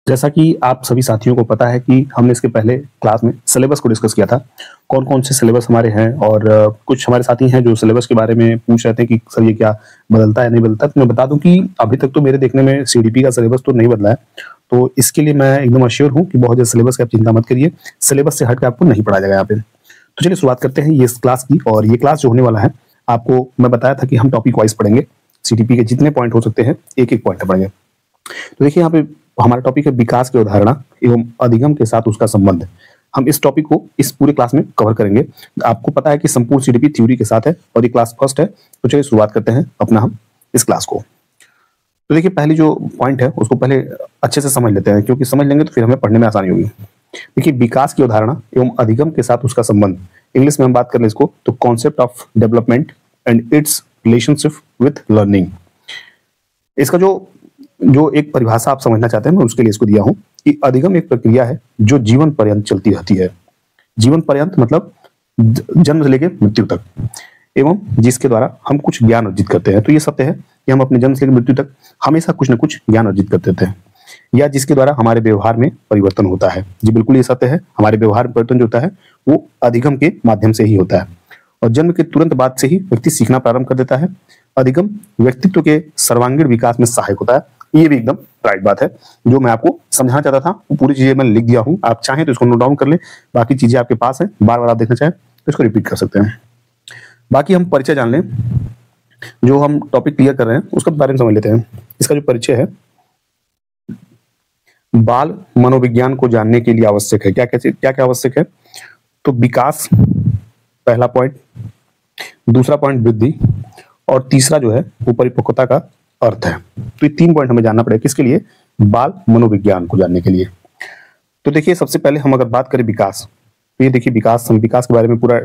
जैसा कि आप सभी साथियों को पता है कि हमने इसके पहले क्लास में सिलेबस को डिस्कस किया था। कौन-कौन से सिलेबस हमारे हैं और कुछ हमारे साथी हैं जो सिलेबस के बारे में पूछ रहे थे कि सर ये क्या बदलता है, नहीं बदलता? तो मैं बता दूं कि अभी तक तो मेरे देखने में सीडीपी का सिलेबस तो नहीं बदला है। तो इसके लिए मैं एकदम अश्योर हूँ कि बहुत जल्द सिलेबस की आप चिंता मत करिए। सिलेबस से हट के आपको नहीं पढ़ाया जाएगा यहाँ पे। तो चलिए शुरुआत करते हैं ये इस क्लास की। और ये क्लास जो होने वाला है, आपको मैं बताया था कि हम टॉपिक वाइज पढ़ेंगे। सीडीपी के जितने पॉइंट हो सकते हैं, एक-एक पॉइंट पढ़ेंगे। तो देखिए यहाँ पे हमारा टॉपिक है विकास की अवधारणा एवं अधिगम के साथ उसका संबंध। हम इस टॉपिक को इस पूरे क्लास में कवर करेंगे। आपको पता है कि संपूर्ण सीडीपी थ्योरी के साथ है और ये क्लास फर्स्ट है। तो चलिए शुरुआत करते हैं अपना हम इस क्लास को। तो देखिए पहली जो पॉइंट है उसको पहले अच्छे से समझ लेते हैं, क्योंकि समझ लेंगे तो फिर हमें पढ़ने में आसानी होगी। देखिए विकास की अवधारणा एवं अधिगम के साथ उसका संबंध, इंग्लिश में हम बात कर लें इसको तो concept of development and it's relationship with learning. इसका जो एक परिभाषा आप समझना चाहते हैं, मैं उसके लिए इसको दिया हूं कि अधिगम एक प्रक्रिया है जो जीवन पर्यंत चलती रहती है। जीवन पर्यंत मतलब जन्म से लेकर मृत्यु तक, एवं जिसके द्वारा हम कुछ ज्ञान अर्जित करते हैं। तो ये सत्य है कि हम अपने जन्म से लेकर मृत्यु तक हमेशा कुछ न कुछ ज्ञान अर्जित करते रहते हैं, या जिसके द्वारा हमारे व्यवहार में परिवर्तन होता है। जी बिल्कुल ये सत्य है, हमारे व्यवहार में परिवर्तन जो होता है वो अधिगम के माध्यम से ही होता है। और जन्म के तुरंत बाद से ही व्यक्ति सीखना प्रारंभ कर देता है। अधिगम व्यक्तित्व के सर्वांगीण विकास में सहायक होता है। ये भी एकदम राइट बात है। जो मैं आपको समझाना चाहता था वो पूरी चीजें मैंने लिख दिया हूं। आप चाहें तो इसको नोट डाउन कर लें, बाकी चीजें आपके पास है, बार बार आप देखना चाहें तो इसको रिपीट कर सकते हैं। बाकी हम परिचय जान लें, जो हम टॉपिक क्लियर कर रहे हैं उसके बारे में समझ लेते हैं। इसका जो परिचय है, बाल मनोविज्ञान को जानने के लिए आवश्यक है। क्या क्या आवश्यक है? तो विकास पहला पॉइंट, दूसरा पॉइंट वृद्धि, और तीसरा जो है वो परिपक्वता का अर्थ है। तो ये 3 पॉइंट हमें जानना पड़ेगा। किसके लिए? बाल मनोविज्ञान को जानने के लिए। तो देखिए सबसे पहले हम अगर बात करें विकास, तो ये देखिए विकास, हम विकास के बारे में पूरा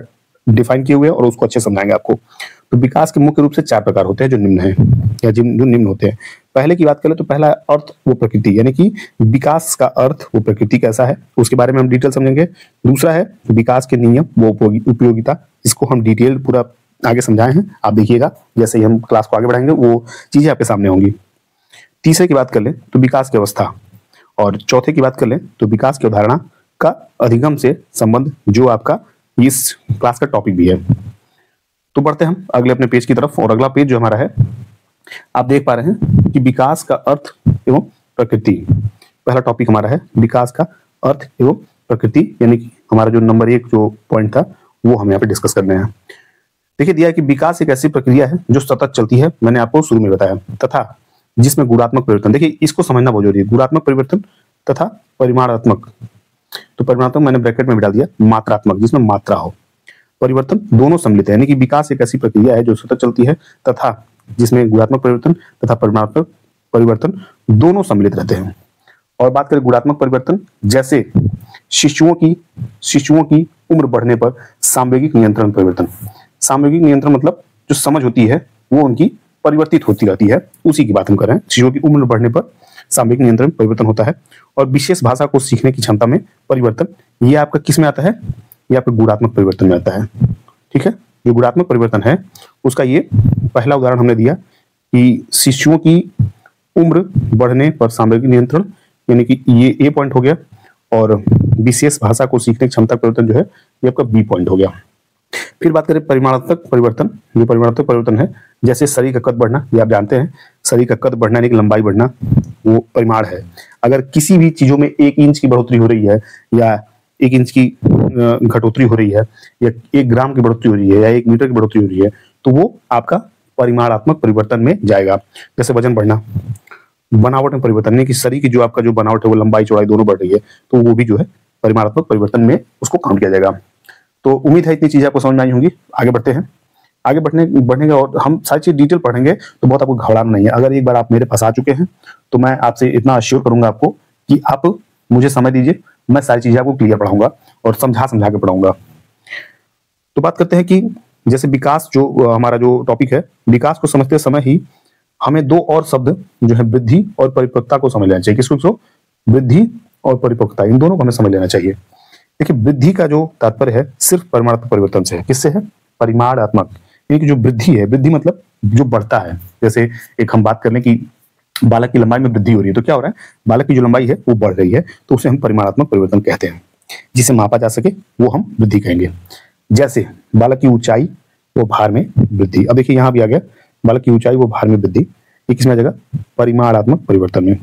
डिफाइन किए हुए हैं और उसको अच्छे समझाएंगे आपको। तो विकास के मुख्य रूप से 4 प्रकार होते हैं जो निम्न है, या जो निम्न होते हैं। पहले की बात करें तो पहला अर्थ वो प्रकृति, यानी कि विकास का अर्थ वो प्रकृति कैसा है उसके बारे में हम डिटेल समझेंगे। दूसरा है विकास के नियम वो उपयोगिता, इसको हम डिटेल पूरा आगे समझाए हैं, आप देखिएगा जैसे ही हम क्लास को आगे बढ़ाएंगे वो चीजें आपके सामने होंगी। तीसरे की बात कर लें तो विकास की अवस्था, और चौथे की बात कर लें तो विकास की अवधारणा का अधिगम से संबंध, जो आपका इस क्लास का टॉपिक भी है। तो बढ़ते हम अगले अपने पेज की तरफ, और अगला पेज जो हमारा है आप देख पा रहे हैं कि विकास का अर्थ एवं प्रकृति। पहला टॉपिक हमारा है विकास का अर्थ एवं प्रकृति, यानी कि हमारा जो नंबर 1 जो पॉइंट था वो हम यहाँ पे डिस्कस करने हैं। देखिए दिया है कि विकास एक ऐसी प्रक्रिया है जो सतत चलती है, मैंने आपको शुरू में बताया, तथा जिसमें गुणात्मक परिवर्तन, देखिए इसको समझना बहुत जरूरी है, गुणात्मक परिवर्तन तथा परिमाणात्मक। तो परिमाणात्मक मैंने ब्रैकेट में भी डाल दिया, मात्रात्मक जिसमें मात्रा हो, परिवर्तन दोनों सम्मिलित है। यानी कि विकास एक ऐसी प्रक्रिया है जो सतत चलती है तथा जिसमें गुणात्मक परिवर्तन तथा परिमाणात्मक परिवर्तन दोनों सम्मिलित रहते हैं। और बात करें गुणात्मक परिवर्तन, जैसे शिशुओं की उम्र बढ़ने पर सामवेगिक नियंत्रण परिवर्तन। सामवेगिक नियंत्रण मतलब जो समझ होती है वो उनकी परिवर्तित होती रहती है, उसी की बात हम कर रहे हैं। शिशुओं की उम्र बढ़ने पर सामवेगिक नियंत्रण परिवर्तन होता है। और विशेष भाषा को सीखने की क्षमता में परिवर्तन, ये आपका किस में आता है? ये आपका गुणात्मक परिवर्तन में आता है। ठीक है, जो गुणात्मक परिवर्तन है उसका ये पहला उदाहरण हमने दिया कि शिशुओं की उम्र बढ़ने पर सामवेगिक नियंत्रण, यानी कि ये ए पॉइंट हो गया, और विशेष भाषा को सीखने की क्षमता परिवर्तन जो है ये आपका बी पॉइंट हो गया। फिर बात करें परिमाणात्मक परिवर्तन। जो परिमाणात्मक परिवर्तन है, जैसे शरीर का कद बढ़ना, ये आप जानते हैं, शरीर का कद बढ़ना यानी कि लंबाई बढ़ना, वो परिमाण है। अगर किसी भी चीजों में 1 इंच की बढ़ोतरी हो रही है, या 1 इंच की घटोतरी हो रही है, या 1 ग्राम की बढ़ोतरी हो रही है, या 1 मीटर की बढ़ोतरी हो रही है, तो वो आपका परिमाणात्मक परिवर्तन में जाएगा। जैसे वजन बढ़ना, बनावट में परिवर्तन, यानी कि शरीर की जो आपका जो बनावट है वो लंबाई चौड़ाई दोनों बढ़ रही है, तो वो भी जो है परिमाणात्मक परिवर्तन में उसको काउंट किया जाएगा। तो उम्मीद है इतनी चीजें आपको समझ में आई होंगी। आगे बढ़ते हैं, आगे बढ़ने का, और हम सारी चीज डिटेल पढ़ेंगे तो बहुत आपको घबराना नहीं है। अगर एक बार आप मेरे पास आ चुके हैं तो मैं आपसे इतना अश्योर करूंगा आपको कि आप मुझे समय दीजिए, मैं सारी चीजें आपको क्लियर पढ़ाऊंगा और समझा के पढ़ाऊंगा। तो बात करते हैं कि जैसे विकास जो हमारा जो टॉपिक है, विकास को समझते समय ही हमें 2 और शब्द जो है वृद्धि और परिपक्वता को समझ लेना चाहिए। किसको? वृद्धि और परिपक्वता, इन दोनों को हमें समझ लेना चाहिए। देखिए वृद्धि का जो तात्पर्य है सिर्फ परिमाणात्मक परिवर्तन से है। किससे है? परिमाणात्मक, यानी कि जो वृद्धि है, वृद्धि मतलब जो बढ़ता है। जैसे एक हम बात कर लें कि बालक की लंबाई में वृद्धि हो रही है, तो क्या हो रहा है, बालक की जो लंबाई है वो बढ़ रही है, तो उसे हम परिमाणात्मक परिवर्तन कहते हैं। जिसे मापा जा सके वो हम वृद्धि कहेंगे। जैसे बालक की ऊंचाई वो भार में वृद्धि। अब देखिए यहाँ भी आ गया, बालक की ऊंचाई वो भार में वृद्धि, ये किसमें आ जाएगा, परिमाणात्मक परिवर्तन में।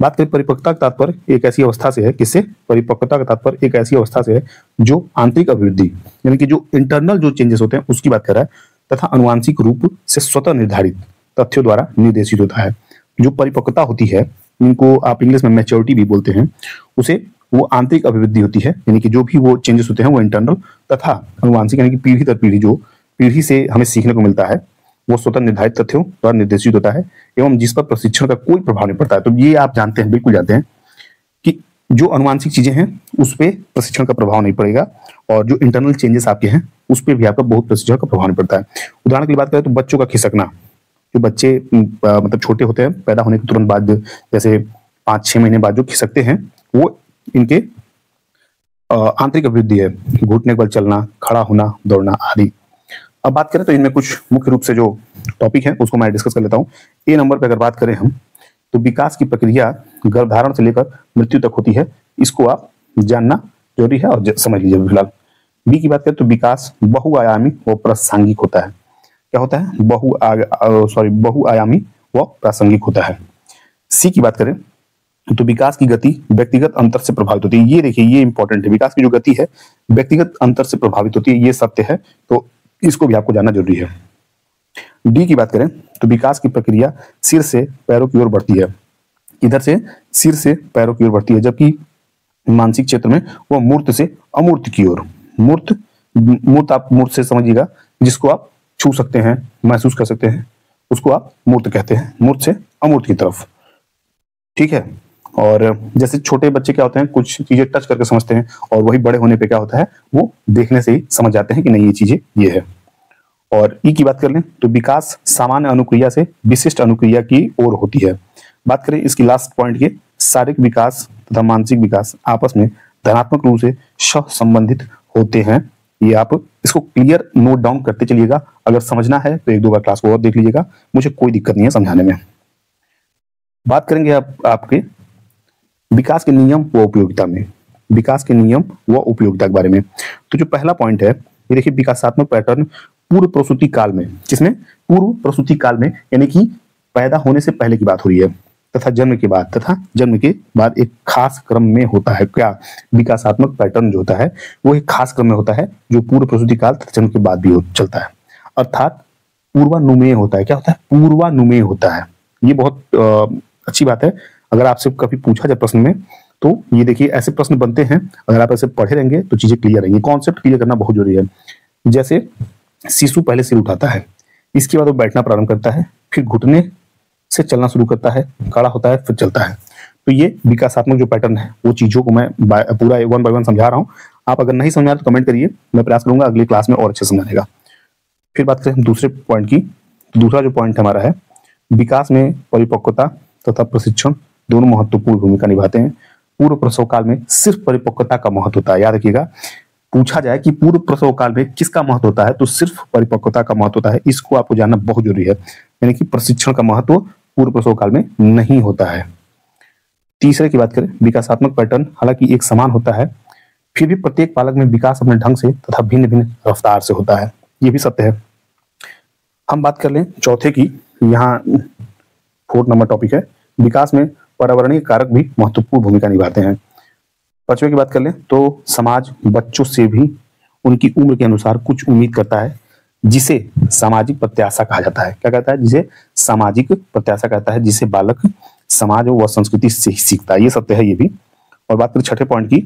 बात करें परिपक्वता का तात्पर्य एक ऐसी अवस्था से है, किससे, परिपक्वता का तात्पर्य एक ऐसी अवस्था से है जो आंतरिक अभिवृद्धि यानी कि जो इंटरनल जो चेंजेस होते हैं उसकी बात कर रहा है, तथा अनुवांशिक रूप से स्वतः निर्धारित तथ्यों द्वारा निर्देशित होता है। जो परिपक्वता होती है, इनको आप इंग्लिश में मैच्योरिटी भी बोलते हैं, उसे वो आंतरिक अभिवृद्धि होती है, यानी कि जो भी वो चेंजेस होते हैं वो इंटरनल तथा अनुवांशिक यानी कि पीढ़ी दर पीढ़ी जो पीढ़ी से हमें सीखने को मिलता है वो स्वतः निर्धारित तथ्यों द्वारा निर्देशित होता है, एवं जिस पर प्रशिक्षण का कोई प्रभाव नहीं पड़ता है। तो ये आप जानते हैं, बिल्कुल जानते हैं कि जो अनुवांशिक चीजें हैं उस पर प्रशिक्षण का प्रभाव नहीं पड़ेगा, और जो इंटरनल चेंजेस आपके हैं उस पर भी आपका बहुत प्रशिक्षण का प्रभाव नहीं पड़ता है। उदाहरण के लिए बात करें तो बच्चों का खिसकना, जो बच्चे मतलब छोटे होते हैं, पैदा होने के तुरंत बाद जैसे 5-6 महीने बाद जो खिसकते हैं, वो इनके आंतरिक अभिवृद्धि है, घुटने के बल चलना, खड़ा होना, दौड़ना आदि। अब बात करें तो इनमें कुछ मुख्य रूप से जो टॉपिक है उसको मैं डिस्कस कर लेता हूँ। ए नंबर पे अगर बात करें हम, तो विकास की प्रक्रिया गर्भधारण से लेकर मृत्यु तक होती है, इसको आप जानना जरूरी है और समझ लीजिए फिलहाल। बी की बात करें तो विकास बहुआयामी व प्रासंगिक होता है। क्या होता है, बहुआयामी व प्रासंगिक होता है। सी की बात करें तो विकास की गति व्यक्तिगत अंतर से प्रभावित होती है। ये देखिए, ये इंपॉर्टेंट है, विकास की जो गति है व्यक्तिगत अंतर से प्रभावित होती है, ये सत्य है, तो इसको भी आपको जानना जरूरी है। डी की बात करें तो विकास की प्रक्रिया सिर से पैरों की ओर बढ़ती है। इधर से सिर से पैरों की ओर बढ़ती है, जबकि मानसिक क्षेत्र में वह मूर्त से अमूर्त की ओर। मूर्त आप मूर्त से समझिएगा, जिसको आप छू सकते हैं, महसूस कर सकते हैं, उसको आप मूर्त कहते हैं, मूर्त से अमूर्त की तरफ। ठीक है। और जैसे छोटे बच्चे क्या होते हैं, कुछ चीजें टच करके समझते हैं, और वही बड़े होने पे क्या होता है, वो देखने से ही समझ जाते हैं कि नहीं ये चीजें ये है। और ई की बात कर लें तो विकास सामान्य अनुक्रिया से विशिष्ट अनुक्रिया की ओर होती है। बात करें इसकी लास्ट पॉइंट की, शारीरिक विकास तथा मानसिक विकास आपस में धनात्मक रूप से सहसंबंधित होते हैं। ये आप इसको क्लियर नोट डाउन करते चलिएगा, अगर समझना है तो 1-2 बार क्लास को और देख लीजिएगा, मुझे कोई दिक्कत नहीं है समझाने में। बात करेंगे आपके विकास के नियम व उपयोगिता में, विकास के नियम व उपयोगिता के बारे में। तो जो पहला पॉइंट है, ये देखिए, विकासात्मक पैटर्न पूर्व प्रसूति काल में, किसमें, पूर्व प्रसूति काल में, यानी कि पैदा होने से पहले की बात हो रही है, तथा जन्म के बाद एक खास क्रम में होता है। क्या, विकासात्मक पैटर्न जो होता है वो एक खास क्रम में होता है, जो पूर्व प्रसूति काल तथा जन्म के बाद भी चलता है, अर्थात पूर्वानुमेय होता है। क्या होता है, पूर्वानुमेय होता है। ये बहुत अच्छी बात है, अगर आपसे कभी पूछा जाए प्रश्न में, तो ये देखिए ऐसे प्रश्न बनते हैं, अगर आप ऐसे पढ़े रहेंगे तो चीजें क्लियर रहेंगी। कॉन्सेप्ट क्लियर करना बहुत जरूरी है। जैसे शिशु पहले सिर उठाता है, इसके बाद वो बैठना प्रारंभ करता है, फिर घुटने से चलना शुरू करता है, खड़ा होता है, फिर चलता है। तो ये विकासात्मक जो पैटर्न है, वो चीजों को मैं पूरा 1 बाय 1 समझा रहा हूँ। आप अगर नहीं समझा तो कमेंट करिए, मैं प्रयास करूंगा अगली क्लास में और अच्छे समझाने का। फिर बात करें दूसरे पॉइंट की, तो दूसरा जो पॉइंट हमारा है, विकास में परिपक्वता तथा प्रशिक्षण दोनों महत्वपूर्ण भूमिका निभाते हैं। पूर्व प्रसव काल में सिर्फ परिपक्वता का महत्व होता है, याद रखिएगा। पूछा जाए कि पूर्व प्रसव काल में किसका महत्व होता है, तो सिर्फ परिपक्वता का महत्व होता है। इसको आपको जानना बहुत जरूरी है, यानी कि प्रशिक्षण का महत्व पूर्व प्रसव काल में नहीं होता है। तीसरे की बात करें, विकासात्मक पैटर्न हालांकि एक समान होता है, फिर भी प्रत्येक बालक में विकास अपने ढंग से तथा भिन्न भिन्न रफ्तार से होता है, ये भी सत्य है। हम बात कर लें चौथे की, यहाँ 4 नंबर टॉपिक है, विकास में पर्यावरणीय कारक भी महत्वपूर्ण भूमिका निभाते हैं। 5वें की बात कर लें तो समाज बच्चों से भी उनकी उम्र के अनुसार कुछ उम्मीद करता है, जिसे सामाजिक प्रत्याशा कहा जाता है। क्या कहता है, जिसे सामाजिक प्रत्याशा कहता है, जिसे बालक समाज व संस्कृति से ही सीखता है, ये सत्य है ये भी। और बात करें छठे पॉइंट की,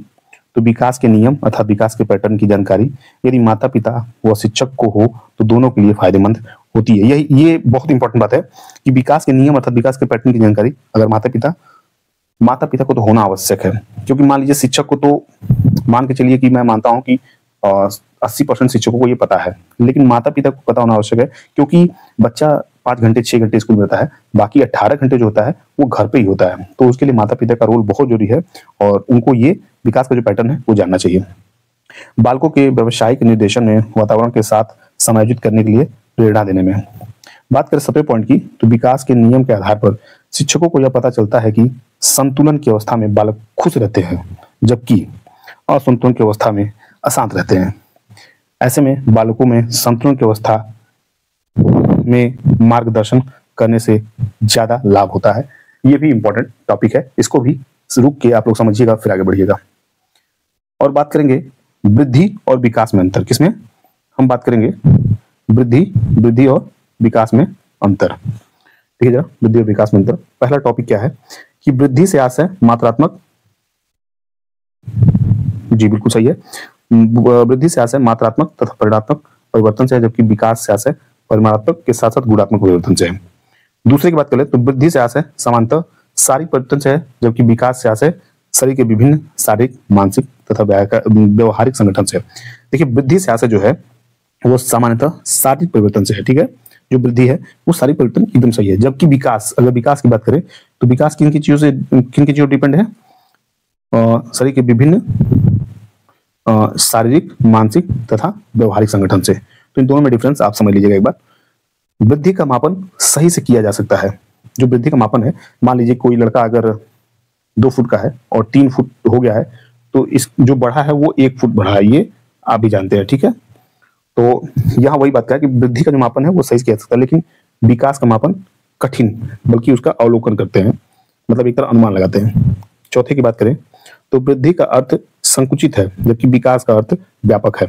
तो विकास के नियम अर्थात विकास के पैटर्न की जानकारी यदि माता पिता व शिक्षक को हो तो दोनों के लिए फायदेमंद होती है। ये बहुत इंपॉर्टेंट बात है कि विकास के नियम अर्थात विकास के पैटर्न की जानकारी अगर माता पिता को तो होना आवश्यक है, क्योंकि मान लीजिए शिक्षक को तो मान के चलिए कि मैं मानता हूं कि 80% शिक्षकों को ये पता है, लेकिन माता पिता को पता होना आवश्यक है, क्योंकि बच्चा 5 घंटे 6 घंटे स्कूल में रहता है, बाकी 18 घंटे जो होता है वो घर पे ही होता है। तो उसके लिए माता पिता का रोल बहुत जरूरी है, और उनको ये विकास का जो पैटर्न है वो जानना चाहिए। बालकों के व्यावसायिक निर्देशन में वातावरण के साथ समायोजित करने के लिए प्रेरणा देने में, बात करें 7वें पॉइंट की, तो विकास के नियम के आधार पर शिक्षकों को यह पता चलता है कि संतुलन की अवस्था में बालक खुश रहते हैं, जबकि असंतुलन की अवस्था में अशांत रहते हैं। ऐसे में बालकों में संतुलन की अवस्था में मार्गदर्शन करने से ज्यादा लाभ होता है। ये भी इंपॉर्टेंट टॉपिक है, इसको भी रुक के आप लोग समझिएगा, फिर आगे बढ़िएगा। और बात करेंगे वृद्धि और विकास में अंतर। किसमें हम बात करेंगे? वृद्धि और विकास में अंतर। ठीक है जरा, वृद्धि और विकास में अंतर। पहला टॉपिक क्या है कि वृद्धि से आशय मात्रात्मक, जी बिल्कुल सही है, वृद्धि से आशय मात्रात्मक तथा परिमाणात्मक परिवर्तन से है, जबकि विकास से आशय परिमाणात्मक के साथ साथ गुणात्मक परिवर्तन से है। दूसरे की बात करें तो वृद्धि से आशय समानतः शारीरिक परिवर्तन से है, जबकि विकास से आशय शरीर के विभिन्न शारीरिक, मानसिक तथा व्यवहारिक संगठन से है। देखिए वृद्धि से आशय जो है वो सामान्यतः शारीरिक परिवर्तन से है। ठीक है, जो वृद्धि है वो शारीरिक परिवर्तन एकदम सही है, जबकि विकास, अगर विकास की बात करें तो विकास किन की चीजों डिपेंड है? शरीर के विभिन्न शारीरिक, मानसिक तथा व्यवहारिक संगठन से। तो इन दोनों में डिफरेंस आप समझ लीजिएगा एक बार। वृद्धि का मापन सही से किया जा सकता है। जो वृद्धि का मापन है, मान लीजिए कोई लड़का अगर 2 फुट का है और 3 फुट हो गया है, तो इस जो बढ़ा है वो 1 फुट बढ़ा है, ये आप भी जानते हैं। ठीक है, तो यहाँ वही बात है कि वृद्धि का जो मापन है वो सही से किया जा सकता है, लेकिन विकास का मापन कठिन, बल्कि उसका अवलोकन करते हैं, मतलब एक तरह अनुमान लगाते हैं। चौथे की बात करें तो वृद्धि का अर्थ संकुचित है, जबकि विकास का अर्थ व्यापक है।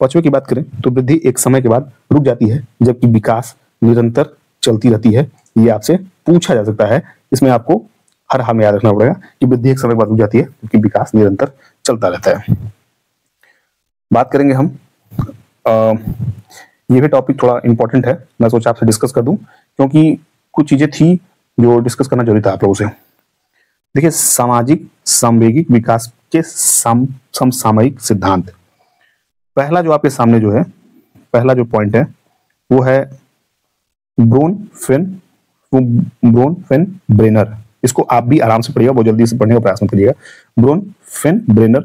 5वें की बात करें तो वृद्धि एक समय के बाद रुक जाती है, जबकि विकास निरंतर चलती रहती है। ये आपसे पूछा जा सकता है, इसमें आपको हर हाल में याद रखना पड़ेगा कि वृद्धि एक समय के बाद रुक जाती है, जबकि विकास निरंतर चलता रहता है। बात करेंगे हम, ये भी टॉपिक थोड़ा इंपॉर्टेंट है, मैं सोचा आपसे डिस्कस कर दूं, क्योंकि कुछ चीजें थी जो डिस्कस करना जरूरी था आप लोगों से। देखिए सामाजिक संवेगिक विकास के समसामयिक सिद्धांत। पहला जो आपके सामने जो है, पहला जो पॉइंट है वो है ब्रोन-फेन-ब्रेनर। इसको आप भी आराम से पढ़िएगा, बहुत जल्दी से पढ़ने का प्रयास मत करिएगा। ब्रोन-फेन-ब्रेनर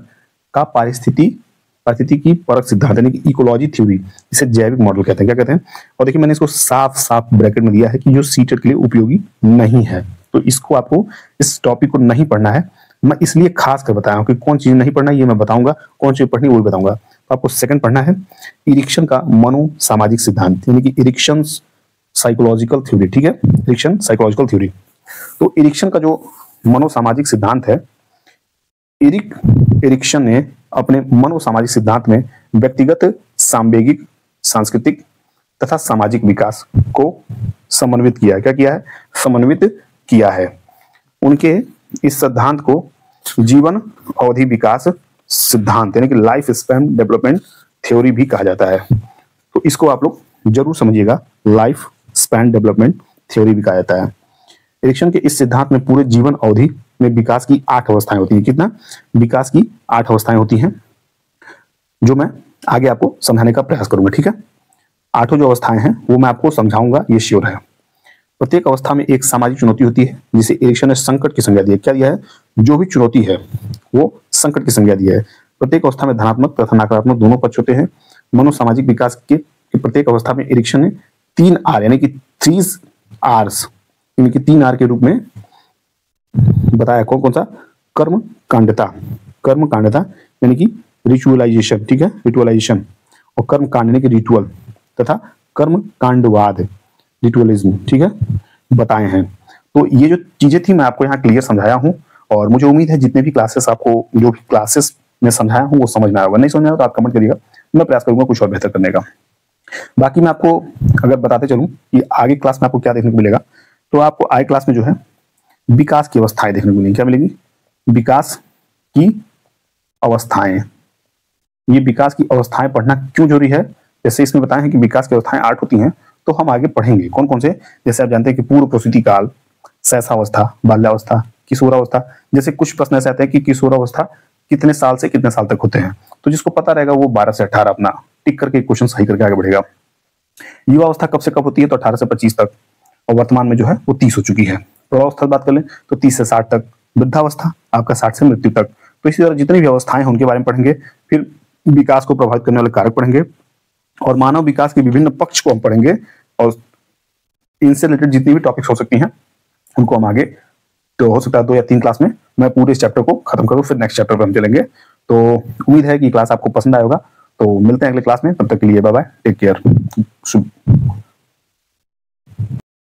का पारिस्थितिकी परक सिद्धांत, यानी कि इकोलॉजी थ्योरी, इसे जैविक मॉडल कहते हैं। क्या कहते हैं? और देखिए मैंने इसको साफ साफ ब्रैकेट में दिया है कि जो सीटेट के लिए उपयोगी नहीं है, तो इसको आपको, इस टॉपिक को नहीं पढ़ना है। मैं इसलिए खास कर बताया हूं कि कौन चीज नहीं पढ़ना है ये मैं बताऊंगा, कौन चीज पढ़नी वो भी बताऊंगा। तो आपको सेकंड पढ़ना है इरिक्शन का मनोसामाजिक सिद्धांत, यानी कि इरिक्शन साइकोलॉजिकल थ्योरी। ठीक है, इरिक्शन साइकोलॉजिकल थ्योरी। तो इरिक्शन का जो मनोसामाजिक सिद्धांत है, इरिक्शन ने अपने मनोसामाजिक सिद्धांत में व्यक्तिगत, सांवेगिक, सांस्कृतिक तथा सामाजिक विकास को समन्वित किया है। क्या किया है? समन्वित किया है। उनके इस सिद्धांत को जीवन अवधि विकास सिद्धांत, यानी कि लाइफ स्पैन डेवलपमेंट थ्योरी भी कहा जाता है। तो इसको आप लोग जरूर समझिएगा, लाइफ स्पैन डेवलपमेंट थ्योरी भी कहा जाता है। इरिक्शन के इस सिद्धांत में पूरे जीवन अवधि में विकास की 8 अवस्थाएं होती हैं। कितना? विकास की 8 अवस्थाएं होती हैं, जो मैं आगे आपको समझाने का प्रयास करूंगा। ठीक है, 8 जो अवस्थाएं हैं वो मैं आपको समझाऊंगा, ये श्योर है। प्रत्येक अवस्था में एक सामाजिक चुनौती होती है, जिसे इरिक्शन ने संकट की संज्ञा दी है। क्या दिया है? जो भी चुनौती है वो संकट की संज्ञा दी है। प्रत्येक अवस्था में धनात्मक तथा नकारात्मक दोनों पक्ष होते हैं। मनोसामाजिक विकास के प्रत्येक अवस्था में इरिक्शन ने 3 आर, यानी कि 3 आर्स, यानी कि 3 आर के रूप में बताया। कौन कौन सा? कर्म कांडता यानी कि रिचुअलाइजेशन। ठीक है, रिचुअलाइजेशन, और कर्म कांड यानी कि रिचुअल, तथा कर्म कांडवाद, रिचुअलिज्म। ठीक है, बताए हैं। तो ये जो चीजें थी मैं आपको यहाँ क्लियर समझाया हूँ, और मुझे उम्मीद है जितने भी क्लासेस आपको, जो भी क्लासेस में समझाया हूँ वो समझ में आया होगा। नहीं समझ में आया तो आप कमेंट करिएगा, मैं प्रयास करूंगा कुछ और बेहतर करने का। बाकी मैं आपको अगर बताते चलूं कि आगे क्लास में आपको क्या देखने को मिलेगा, तो आपको आगे क्लास में जो है विकास की अवस्थाएं देखने को मिलेंगी। क्या मिलेगी? विकास की अवस्थाएं। ये विकास की अवस्थाएं पढ़ना क्यों जरूरी है? जैसे इसमें बताए हैं कि विकास की अवस्थाएं 8 होती हैं, तो हम आगे पढ़ेंगे कौन कौन से। जैसे आप जानते हैं कि पूर्व प्रसूति काल, शैशवावस्था, बाल्यावस्था, किशोरावस्था। जैसे कुछ प्रश्न ऐसे आते हैं कि किशोरावस्था कितने साल से कितने साल तक होते हैं, तो जिसको पता रहेगा वो 12 से 18 अपना टिक करके क्वेश्चन सही करके आगे बढ़ेगा। युवावस्था कब से कब होती है? तो 18 से 25 तक, और वर्तमान में जो है वो 30 हो चुकी है। प्रौढ़ावस्था बात कर लें तो 30 से 60 तक। वृद्धावस्था आपका 60 से मृत्यु तक। तो इसी तरह जितनी भी अवस्थाएं हैं उनके बारे में पढ़ेंगे। फिर विकास को प्रभावित करने वाले कारक पढ़ेंगे, और मानव विकास के विभिन्न पक्ष को हम पढ़ेंगे, और इनसे रिलेटेड जितनी भी टॉपिक्स हो सकती हैं उनको हम आगे, तो हो सकता है 2 या 3 क्लास में मैं पूरे इस चैप्टर को खत्म करूँ, फिर नेक्स्ट चैप्टर पर हम चलेंगे। तो उम्मीद है कि क्लास आपको पसंद आएगा। तो मिलते हैं अगले क्लास में, तब तक के लिए बाय बाय, टेक केयर, शुभ।